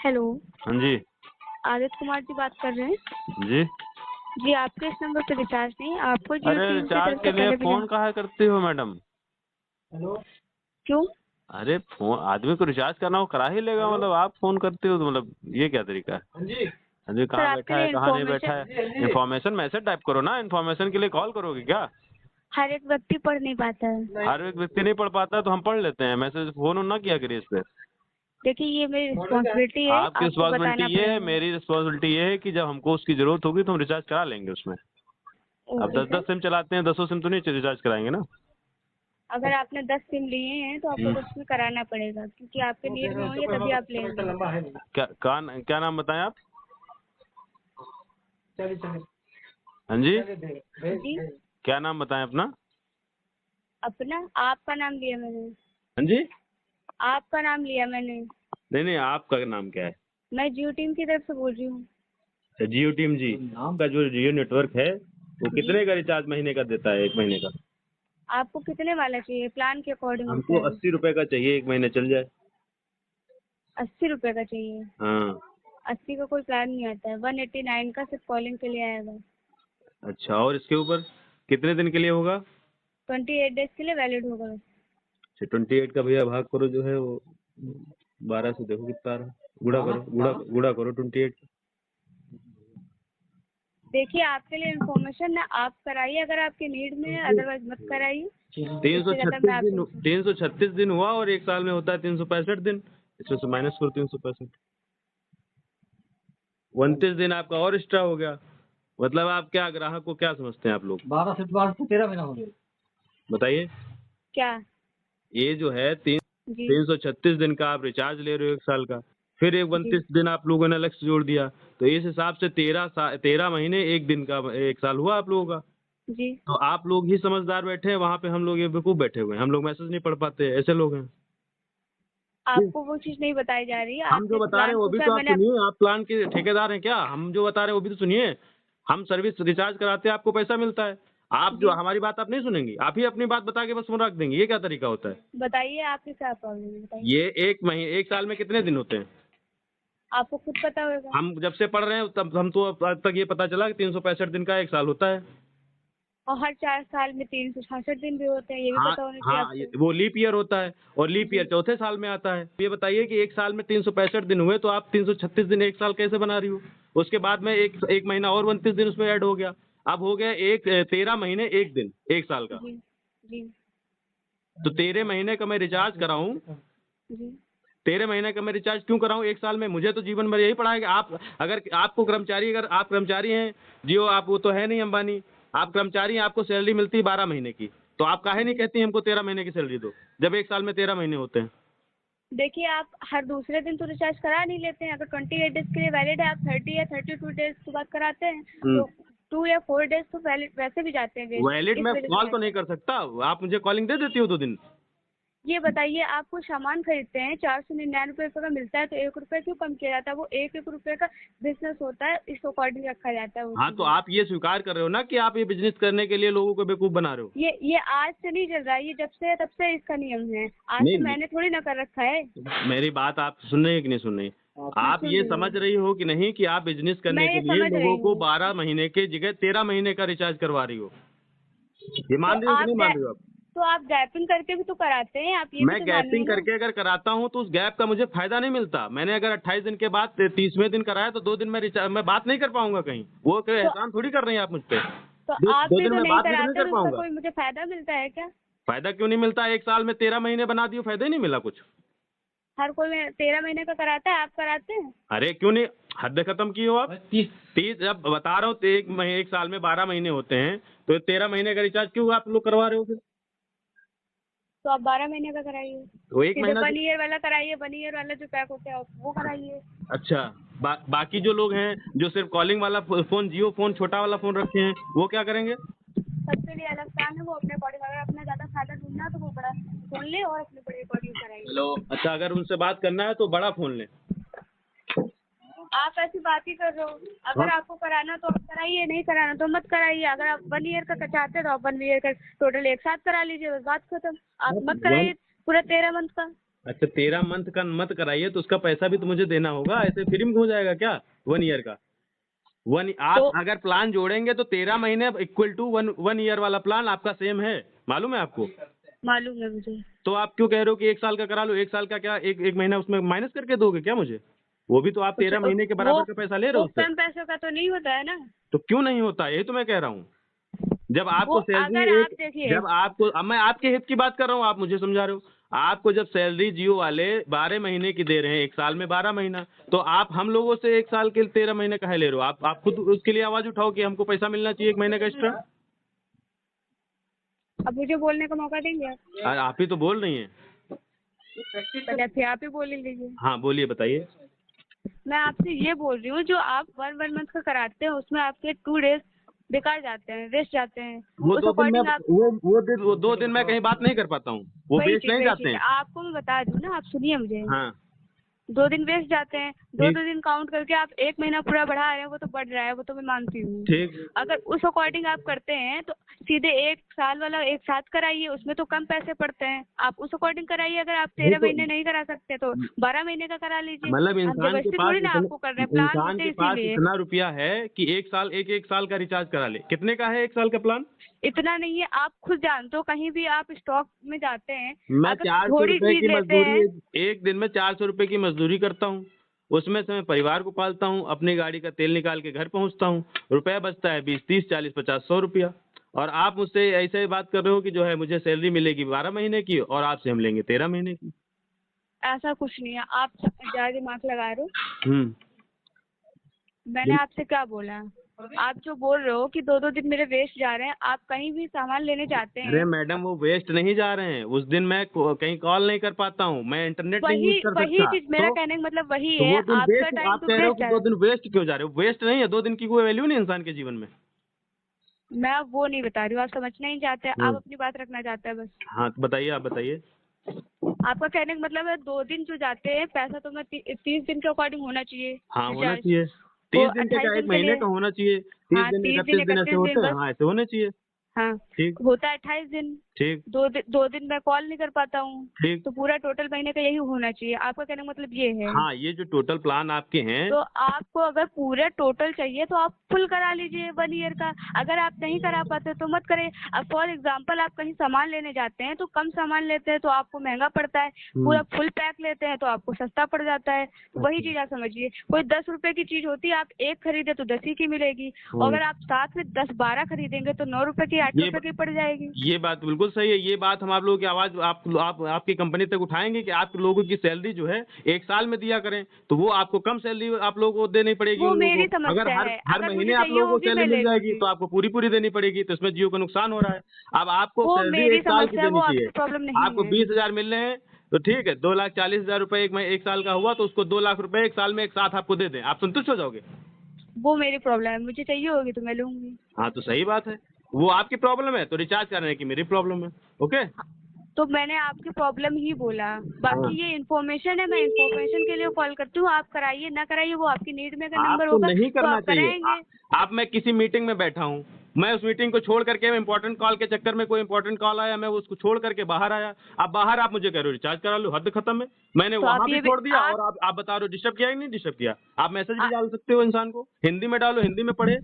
Hello, हाँ जी। आदित्य कुमार जी बात कर रहे हैं? जी। जी, आपके इस नंबर पे रिचार्ज नहीं, आपको जियो अरे टीम की रिचार्ज तरफ के से लिए पहले भी फोन काहे करती हो मैडम? क्यों? अरे फोन आदमी को रिचार्ज करना हो करा ही लेगा, मतलब आप फोन करते हो तो मतलब ये क्या तरीका है? आदमी सर, कहाँ आपके बैठा है लिए कहाँ नहीं बैठा इन्फॉर्मेशन, है, इन्फॉर्मेशन मैसेज टाइप करो ना। इन्फॉर्मेशन के लिए कॉल करोगे क्या? हर एक व्यक्ति पढ़ नहीं पाता है। हर एक व्यक्ति नहीं पढ़ पाता तो हम पढ़ लेते हैं मैसेज, फोन ऑन ना किया करिए इस पे। देखिए, ये मेरी रिस्पॉन्सिबिलिटी है, आपकी आपको रिस्पॉन्सिबिलिटी बताना ये है, पड़ेगा। मेरी रिस्पॉन्सिबिलिटी ये है कि जब हमको उसकी जरूरत होगी तो हम रिचार्ज करा लेंगे उसमें। अब ओके 10-10 सर। सिम चलाते हैं, 10 सिम तो नहीं रिचार्ज कराएंगे ना। अगर आपने 10 सिम लिए हैं तो आपको 10 में कराना पड़ेगा, क्योंकि आपके नीड में होंगे तभी आप लेंगे। क्या नाम बताएं आप? हाँ जी, जी, क्या नाम बताएं अपना? अपना आपका नाम लिया मैंने। हाँ जी। आपका नाम लिया मैंने। नहीं नहीं, आपका नाम क्या है? मैं जियो टीम की तरफ से बोल रही हूँ। अच्छा, जियो टीम जी। आपका जो जियो नेटवर्क है वो जी, कितने का रिचार्ज महीने का देता है, एक महीने का? आपको कितने वाला चाहिए? प्लान के अकॉर्डिंग होता हमको है। 80 रुपए का चाहिए, एक महीने चल जाए। 80 रुपए का चाहिए? हाँ। 80 का कोई प्लान नहीं आता है, 189 का सिर्फ कॉलिंग के लिए आएगा। अच्छा, और इसके ऊपर कितने दिन के लिए होगा? 28 डेज के लिए वैलिड होगा बस। अच्छा, 28 का भैया भाग करो जो है वो 12 से, देखो कितना आ रहा है। गुड़ा करो 28। देखिए, आपके लिए इन्फॉर्मेशन ना, आप कराइए अगर आपके नीड में है, अदरवाइज मत कराइए। इससे ज्यादा मैं आपको 336 दिन हुआ और एक साल में होता है 365 दिन। इसमें से माइनस करो 365, 29 दिन आपका और एक्स्ट्रा हो गया। मतलब आप क्या ग्राहक को क्या समझते हैं आप लोग? 12 से 12 से 13 महीना हो गया। बताइए। क्या? ये जो है जी 336 दिन का आप रिचार्ज ले रहे हो एक साल का, फिर एक जी 29 दिन आप लोगों ने अलग से जोड़ दिया, तो इस हिसाब से 13 महीने एक दिन का एक साल हुआ आप लोगों का। जी। तो आप लोग ही समझदार बैठे हैं, वहाँ पे हम लोग ये बेवकूफ बैठे हुए हैं, हम लोग मैसेज नहीं पढ़ पाते, ऐसे लोग हैं। आपको वो चीज नहीं बताई जा रही है, हम जो आपने बता रहे प्लान हैं वो भी पूछा, तो आप मैंने सुनिए, आप प्लान के ठेकेदार हैं क्या? हम जो बता रहे हैं वो भी तो सुनिए। हम सर्विस रिचार्ज कराते हैं, आपको पैसा मिलता है। आप जो जी हमारी बात आप नहीं सुनेंगी, आप ही अपनी बात बता के बस फोन रख देंगी, ये क्या तरीका होता है? बताइए, आपके क्या प्रॉब्लम है, बताइए। ये एक साल में कितने दिन होते हैं? आपको खुद पता होगा। हम जब से पढ़ रहे हैं तब हम तो अब तक ये पता चला कि 365 दिन का एक साल होता है। और हर 4 साल में 366 दिन भी होते हैं, ये भी हाँ पता होना चाहिए हाँ, आपको। वो लीप ईयर होता है और लीप ईयर जी, चौथे साल में आता है। ये बताइए कि एक साल में 365 दिन हुए तो आप 336 दिन एक साल कैसे बना रही हो? उसके बाद में एक एक महीना और 29 दिन उसमें ऐड हो गया। अब हो गया 13 महीने एक दिन एक साल का। जी जी तो 13 महीने का मैं रिचार्ज कराऊं, जी। 13 महीने का मैं रिचार्ज क्यों कराऊं एक साल में? मुझे तो जीवन भर यही पढ़ाएगा। आप अगर आपको कर्मचारी, अगर आप कर्मचारी हैं, जियो आप वो तो है नहीं अंबानी, आप कर्मचारी हैं, आपको सैलरी मिलती है 12 महीने की, तो आप काहे नहीं कहती हमको 13 महीने की सैलरी दो, जब एक साल में 13 महीने होते हैं? देखिए, आप हर दूसरे दिन तो रिचार्ज करा नहीं लेते हैं। अगर 28 डेज के लिए वैलिड है, आप 30 या 32 डेज के बाद कराते हैं तो 2 या 4 डेज तो वैलिड वैसे भी जाते हैं वेस्ट, वैलिड इस मैं वजह से कॉल तो कहते नहीं हैं। कर सकता, आप मुझे कॉलिंग दे देती हो 2 दिन। ये बताइए, आप कोई सामान खरीदते हैं, 499 रुपये का मिलता है तो 1 रुपये क्यों कम किया जाता है? वो एक एक रुपये का बिजनेस होता है, इस अकॉर्डिंग रखा जाता है वो हाँ, तो चीज़ें। आप ये स्वीकार कर रहे हो ना कि आप ये बिजनेस करने के लिए लोगों को बेवकूफ बना रहे हो? ये आज से नहीं चल रहा है, ये जब से है तब से इसका नियम है। आज से नहीं, मैंने थोड़ी ना कर रखा है। मेरी बात आप सुन रही है कि नहीं सुन रही? मैं आप सुन ये रही समझ हूँ। रही हो कि नहीं कि आप बिजनेस मैं करने के ये लिए समझ लोगों रही को हूँ। 12 महीने के जगह 13 महीने का रिचार्ज करवा रही हो? ये तो मान रही हो कि आप नहीं मान रही हो आप? गैपिंग करके भी तो कराते हैं, आप ये भी मैं तो मानिए गैपिंग ना। करके अगर कराता हूँ तो उस गैप का मुझे फायदा नहीं मिलता। मैंने अगर 28 दिन के बाद 30वें दिन कराया तो 2 दिन मैं बात नहीं कर पाऊंगा कहीं। वो कोई तो एहसान थोड़ी कर रही हैं आप मुझ पे। तो दो आप दो भी दिन तो में नहीं बात भी तो नहीं कराते, कर तो उसका पाऊंगा। कोई मुझे फायदा मिलता है क्या? फायदा क्यों नहीं मिलता? एक साल में 13 महीने बना दियो, फायदा ही नहीं मिला कुछ। हर कोई 13 महीने का कराता है, आप कराते हैं? अरे क्यों नहीं, हद खत्म की हो आप। 30 जब बता रहा हूँ तो एक साल में 12 महीने होते हैं, तो 13 महीने का रिचार्ज क्यों आप लोग करवा रहे हो फिर? तो आप 12 महीने का कराइए। तो एक सीधे महीना 1 ईयर वाला कराइए, 1 ईयर वाला जो पैक होता है वो कराइए। अच्छा, बाकी जो लोग हैं जो सिर्फ कॉलिंग वाला फोन, जियो फोन छोटा वाला फोन रखे हैं, वो क्या करेंगे? सबके लिए अलग प्लान है, वो अपने अकॉर्डिंग, अगर अपना ज़्यादा फायदा ढूंढना है तो वो बड़ा फोन ले और अपने बड़े अकॉर्डिंग कराइए। हेलो, अच्छा, अगर उनसे बात करना है तो बड़ा फोन लें। आप ऐसी बात ही कर रहे हो। अगर हाँ, आपको कराना तो आप कराइए, नहीं कराना तो मत कराइए। अगर आप 1 ईयर का चाहते हैं तो आप 1 ईयर का टोटल एक साथ करा लीजिए, बस बात खत्म। आप मत वन कराइए पूरा 13 मंथ का। अच्छा 13 मंथ का मत कराइए, तो उसका पैसा भी तो मुझे देना होगा, ऐसे फ्री में हो जाएगा क्या 1 ईयर का? आप तो अगर प्लान जोड़ेंगे तो 13 महीने इक्वल टू वन ईयर वाला प्लान आपका सेम है, मालूम है आपको? मालूम है मुझे। तो आप क्यों कह रहे हो कि 1 साल का करा लो? 1 साल का क्या एक महीना उसमें माइनस करके दोगे क्या मुझे? वो भी तो आप 13 महीने के बराबर का पैसा ले रहे हो वो उससे। कम पैसों का तो नहीं होता है ना। तो क्यों नहीं होता, यही तो मैं कह रहा हूँ। जब वो आपको अगर सैलरी आप देखिए, जब आपको, अब मैं आपके हित की बात कर रहा हूँ, आप मुझे समझा रहे हो। आपको जब सैलरी जियो वाले 12 महीने की दे रहे हैं, 1 साल में 12 महीना, तो आप हम लोगों से 1 साल के 13 महीने काहे ले रहे हो? आप खुद उसके लिए आवाज उठाओ कि हमको पैसा मिलना चाहिए 1 महीने का एक्स्ट्रा। अब मुझे बोलने का मौका देंगे आप? आप ही तो बोल रही हैं। पहले फिर आप ही बोल ही लीजिए। हाँ बोलिए, बताइए। मैं आपसे ये बोल रही हूँ, जो आप 1 मंथ का कराते हैं उसमें आपके 2 डेज बेकार जाते हैं, वेस्ट जाते हैं। वो उस 2 दिन मैं अकॉर्डिंग आप, वो 2 दिन मैं कहीं बात नहीं कर पाता हूँ, वो वेस्ट नहीं जाते हैं। आपको मैं बता दूँ ना, आप सुनिए मुझे। हाँ 2 दिन वेस्ट जाते हैं, दो ठीक। दो दिन काउंट करके आप 1 महीना पूरा बढ़ा रहे हैं, वो तो बढ़ रहा है, वो तो मैं मानती हूँ। ठीक। अगर उस अकॉर्डिंग आप करते हैं तो सीधे 1 साल वाला एक साथ कराइए, उसमें तो कम पैसे पड़ते हैं। आप उस अकॉर्डिंग कराइए। अगर आप नहीं 13 तो महीने नहीं करा सकते तो 12 महीने का करा लीजिए। मतलब हम इंसान के जबरदस्ती पास थोड़ी ना आपको कर रहे हैं, प्लान इंसान होते के हैं पास इसीलिए। इतना रुपया है कि 1 साल का रिचार्ज करा ले। कितने का है 1 साल का प्लान? इतना नहीं है, आप खुद जानते हो, कहीं भी आप स्टॉक में जाते हैं, मैं अगर 400 थोड़ी रुपए चीज की लेते मजदूरी, हैं। एक दिन में 400 रुपए की मजदूरी करता हूँ, उसमें से मैं परिवार को पालता हूँ, अपनी गाड़ी का तेल निकाल के घर पहुँचता हूँ, रुपया बचता है 20, 30, 40, 50, 100 रुपया। और आप मुझसे ऐसे ही बात कर रहे हो कि जो है मुझे सैलरी मिलेगी 12 महीने की और आपसे हम लेंगे 13 महीने की। ऐसा कुछ नहीं है, आप ज्यादा दिमाग लगा रहे हो। हम्म। मैंने आपसे क्या बोला? आप जो बोल रहे हो कि 2-2 दिन मेरे वेस्ट जा रहे हैं, आप कहीं भी सामान लेने जाते अरे हैं। मैडम वो वेस्ट नहीं जा रहे हैं, उस दिन मैं कहीं कॉल नहीं कर पाता हूँ, मैं इंटरनेट नहीं यूज कर वही सकता। चीज मेरा कहने का मतलब वही तो है, वो दिन आपका वेस्ट, टाइम आप तो कह रहे हो वेस्ट कि है। 2 दिन वेस्ट क्यों जा रहे हो? वेस्ट नहीं है, 2 दिन की कोई वैल्यू नहीं इंसान के जीवन में। मैं वो नहीं बता रही हूँ, आप समझना ही चाहते हैं, आप हम्म। अपनी बात रखना चाहते हैं बस। हाँ तो बताइए, आप बताइए। आपका कहने का मतलब है 2 दिन जो जाते हैं, पैसा तो मैं 30 दिन के अकॉर्डिंग होना चाहिए हाँ होना रिचार्ज। चाहिए। वो 30 दिन का 28 क्या, 1 दिन के महीने लिए। का होना चाहिए। 30 हाँ, दिन 30 दिन 31 दिन ऐसे 31 होते दिन हैं, बस। हाँ ऐसे होने चाहिए। हाँ, ठीक। होता है 28 दिन। ठीक। 2 दिन मैं कॉल नहीं कर पाता हूँ, ठीक। तो पूरा टोटल महीने का यही होना चाहिए। आपका कहने का मतलब ये है। हाँ ये जो टोटल प्लान आपके हैं, तो आपको अगर पूरा टोटल चाहिए तो आप फुल करा लीजिए 1 ईयर का। अगर आप नहीं करा पाते तो मत करें। अब फॉर एग्जांपल आप कहीं सामान लेने जाते हैं तो कम सामान लेते हैं तो आपको महंगा पड़ता है, पूरा फुल पैक लेते हैं तो आपको सस्ता पड़ जाता है। तो वही चीज आप समझिए, कोई 10 रुपए की चीज होती है, आप एक खरीदे तो 10 ही की मिलेगी, और अगर आप साथ में 10-12 खरीदेंगे तो 9 रुपए की 8 ये रुपए की पड़ जाएगी। ये बात बिल्कुल सही है। ये बात हम आप लोगों की आवाज आपकी कंपनी तक उठाएंगे कि आप लोगों की सैलरी जो है 1 साल में दिया करें, तो वो आपको कम सैलरी आप लोगों को देनी पड़ेगी। वो उन लोगों मेरी को अगर समस्या हर है, हर अगर महीने मुझे आप चाहिए लोगों को होगी मैं सैलरी ले मिल जाएगी लूंगी। तो आपको पूरी पूरी देनी पड़ेगी, तो इसमें जियो का नुकसान हो रहा है। अब आपको वो सैलरी मेरी 1 साल की समस्या है, देनी वो आपकी चाहिए। प्रॉब्लम नहीं आपको है। 20,000 मिल रहे हैं तो ठीक है, 2,40,000 रुपए एक साल का हुआ तो उसको 2 लाख रुपए 1 साल में एक साथ आपको दे दें, आप संतुष्ट हो जाओगे? वो मेरी प्रॉब्लम है, मुझे चाहिए होगी तो मैं लूंगी। हाँ तो सही बात है, वो आपकी प्रॉब्लम है तो रिचार्ज करने की मेरी प्रॉब्लम है। ओके। तो मैंने आपकी प्रॉब्लम ही बोला, हाँ। बाकी ये इन्फॉर्मेशन है, मैं इन्फॉर्मेशन के लिए कॉल करती हूँ। आप कराइए ना कराइए वो आपकी नीड में अगर नंबर आपको होगा नहीं तो करना आप चाहिए। कराएंगे। आप, मैं किसी मीटिंग में बैठा हूँ, मैं उस मीटिंग को छोड़ करके इम्पोर्टेंट कॉल के चक्कर में, कोई इम्पोर्टेंट कॉल आया, मैं उसको छोड़ करके बाहर आया। अब बाहर आप मुझे कह रहे हो रिचार्ज करा लो, हद खत्म है। मैंने तो वहां आप भी ये छोड़ दिया आप, और आप बता रहे हो डिस्टर्ब किया कि नहीं डिस्टर्ब किया? आप मैसेज भी आ, डाल सकते हो इंसान को, हिंदी में डालो, हिंदी में पढ़े,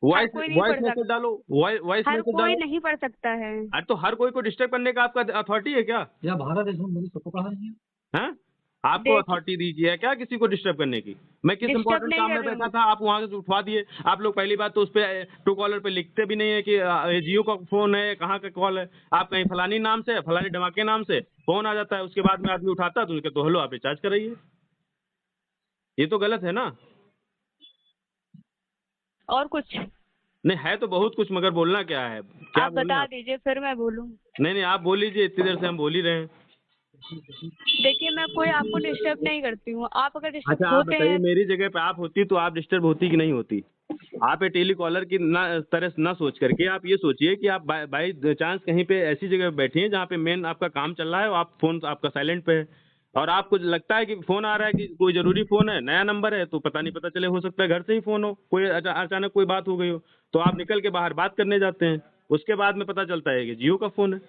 हर वॉइस कोई नहीं वॉइस पढ़ मैसेज सकता, डालो, वॉइस हर मैसेज कोई डालो। नहीं पढ़ सकता है। अरे तो हर कोई को डिस्टर्ब करने का आपका अथॉरिटी है क्या? या भारत देश में मुझे सबको पढ़ा नहीं है। हैं? आपको देख, अथॉरिटी दीजिए है क्या किसी को डिस्टर्ब करने की? मैं किस डिस्टर्ब इंपॉर्टेंट नहीं काम कर में रही बैठा हूँ। था, आप वहां से उठवा दिए। आप लोग पहली बात तो उस पे ट्रू कॉलर पे लिखते भी नहीं है कि जियो का फोन है, कहाँ का कॉल है। आप कहीं फलानी नाम से, फलानी धमाके नाम से फोन आ जाता है, उसके बाद में आदमी उठाता है तो उनके तो हेलो आप रिचार्ज कराइए। ये तो गलत है ना? और कुछ नहीं है तो बहुत कुछ, मगर बोलना क्या है, क्या आप बोलना है बता आप? दीजिए फिर मैं बोलूँ। नहीं आप बोल लीजिए, इतनी देर से हम बोल ही रहे हैं। देखिए, मैं कोई आपको डिस्टर्ब नहीं करती हूँ, आप अगर डिस्टर्ब अच्छा आप होते बताइए, हैं। मेरी जगह पे आप होती तो आप डिस्टर्ब होती कि नहीं होती? आप ये टेली कॉलर की ना तरह से ना सोच करके आप ये सोचिए कि आप बाई चांस कहीं पे ऐसी जगह पे बैठी हैं जहाँ पे मेन आपका काम चल रहा है और आप फोन आपका साइलेंट पे है, और आपको लगता है कि फोन आ रहा है कि कोई जरूरी फोन है, नया नंबर है, तो पता चले, हो सकता है घर से ही फोन हो, कोई अचानक कोई बात हो गई हो, तो आप निकल के बाहर बात करने जाते हैं, उसके बाद में पता चलता है कि जियो का फोन है।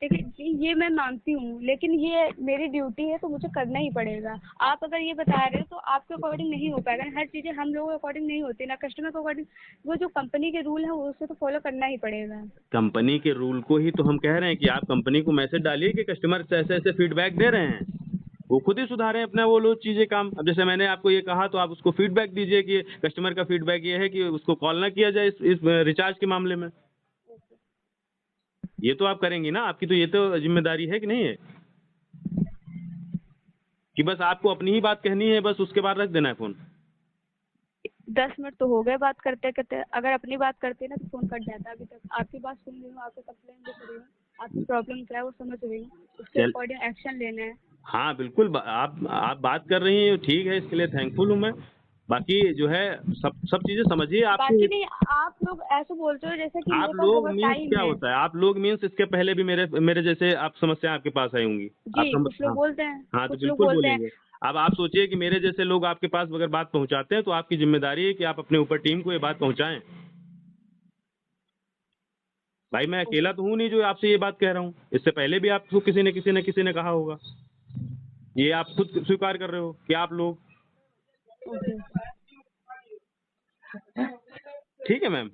देखिए ये मैं मानती हूँ, लेकिन ये मेरी ड्यूटी है तो मुझे करना ही पड़ेगा। आप अगर ये बता रहे हो तो आपके अकॉर्डिंग नहीं हो पाएगा। हर चीज़ें हम लोगों के अकॉर्डिंग नहीं होती ना, कस्टमर के अकॉर्डिंग। वो जो कंपनी के रूल है उसे तो फॉलो करना ही पड़ेगा। कंपनी के रूल को ही तो हम कह रहे हैं कि आप कंपनी को मैसेज डालिए कि कस्टमर ऐसे ऐसे फीडबैक दे रहे हैं, वो खुद ही सुधारें अपना वो लो चीज़ें काम। अब जैसे मैंने आपको ये कहा तो आप उसको फीडबैक दीजिए कि कस्टमर का फीडबैक ये है कि उसको कॉल ना किया जाए इस रिचार्ज के मामले में। ये तो आप करेंगी ना, आपकी तो ये तो जिम्मेदारी है कि नहीं है, कि बस आपको अपनी ही बात कहनी है, बस उसके बाद रख देना है फ़ोन। 10 मिनट तो हो गए बात करते करते। अगर अपनी बात करते ना तो फोन कट जाता। अभी तक आपकी बात सुन रही हूँ, आपकी कंप्लेन लिख रही हूँ, आपकी प्रॉब्लम क्या है वो समझ रही हूँ, उसके चल, अकॉर्डिंग एक्शन लेना है। हाँ बिल्कुल, आप बात कर रही हैं ठीक है, इसके लिए थैंकफुल हूँ मैं। बाकी जो है सब सब चीज़ें समझिए बाकी आपकी। नहीं, आप लोग ऐसे बोलते हो जैसे कि आप मेरे पास लोग बहुत मीन्स टाइम क्या है। होता है, आप लोग मीन्स इसके पहले भी मेरे मेरे जैसे आप समस्या आपके पास आई होंगी, आप जी, कुछ लोग हाँ बोलते हैं, हाँ, तो कुछ लोग बिल्कुल बोलते हैं। बोलेंगे। अब आप सोचिए कि मेरे जैसे लोग आपके पास अगर बात पहुंचाते हैं तो आपकी जिम्मेदारी है कि आप अपने ऊपर टीम को ये बात पहुंचाएं। भाई मैं अकेला तो हूँ नहीं जो आपसे ये बात कह रहा हूँ, इससे पहले भी आपको किसी ने कहा होगा। ये आप खुद स्वीकार कर रहे हो कि आप लोग। ओके। ठीक है मैम।